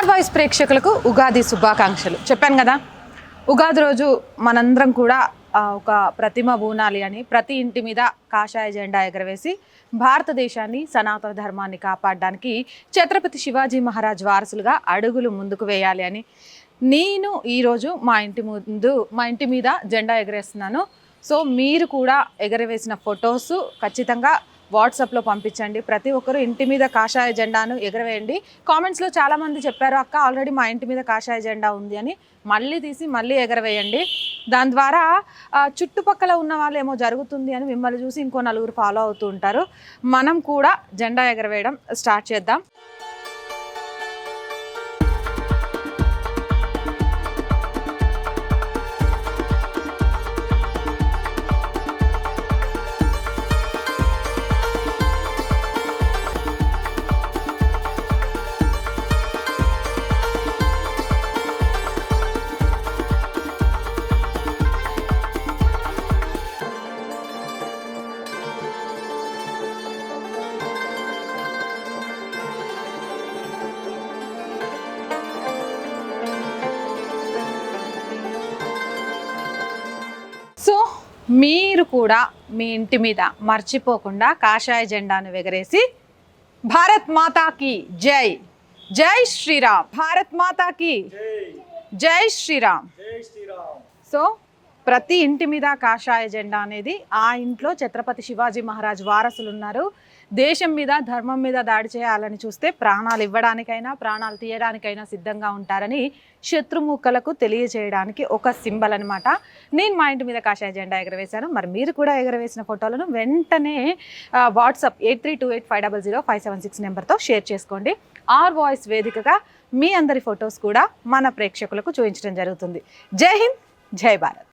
Are voice ప్రేక్షకులకు ఉగాది శుభాకాంక్షలు. చెప్పాను కదా, ఉగాది రోజు మనందరం కూడా ఒక ప్రతిమ బూనాలి అని ప్రతి ఇంటి మీద కాషాయ జెండా ఎగరవేసి భారతదేశాన్ని సనాతన ధర్మాన్ని కాపాడడానికి ఛత్రపతి శివాజీ మహారాజ్ వారసులుగా అడుగులు ముందుకు వేయాలి అని నేను ఈరోజు మా ఇంటి మీద జెండా ఎగరేస్తున్నాను. సో మీరు కూడా ఎగరవేసిన ఫొటోస్ ఖచ్చితంగా వాట్సాప్లో పంపించండి. ప్రతి ఒక్కరు ఇంటి మీద కాషాయ జెండాను ఎగరవేయండి. కామెంట్స్లో చాలామంది చెప్పారు, అక్క ఆల్రెడీ మా ఇంటి మీద కాషాయ జెండా ఉంది అని. మళ్ళీ తీసి మళ్ళీ ఎగరవేయండి. దాని ద్వారా చుట్టుపక్కల ఉన్న వాళ్ళు ఏమో జరుగుతుంది అని మిమ్మల్ని చూసి ఇంకో నలుగురు ఫాలో అవుతూ ఉంటారు. మనం కూడా జెండా ఎగరవేయడం స్టార్ట్ చేద్దాం. సో మీరు కూడా మీ ఇంటి మీద మర్చిపోకుండా కాషాయ జెండాను ఎగరేసి భారత్ మాతాకి జై, జై శ్రీరామ్, భారత్ మాతాకి జై శ్రీరామ్. సో ప్రతి ఇంటి మీద కాషాయ జెండా అనేది, ఆ ఇంట్లో ఛత్రపతి శివాజీ మహారాజ్ వారసులు ఉన్నారు. దేశం మీద ధర్మం మీద దాడి చేయాలని చూస్తే ప్రాణాలు ఇవ్వడానికైనా ప్రాణాలు తీయడానికైనా సిద్ధంగా ఉంటారని శత్రుముఖలకు తెలియజేయడానికి ఒక సింబల్ అనమాట. నేను మా ఇంటి మీద కాషాయ జెండా ఎగరవేశాను. మరి మీరు కూడా ఎగరవేసిన ఫోటోలను వెంటనే వాట్సాప్ 8328500576 నెంబర్తో షేర్ చేసుకోండి. ఆర్ వాయిస్ వేదికగా మీ అందరి ఫొటోస్ కూడా మన ప్రేక్షకులకు చూపించడం జరుగుతుంది. జై హింద్, జై భారత్.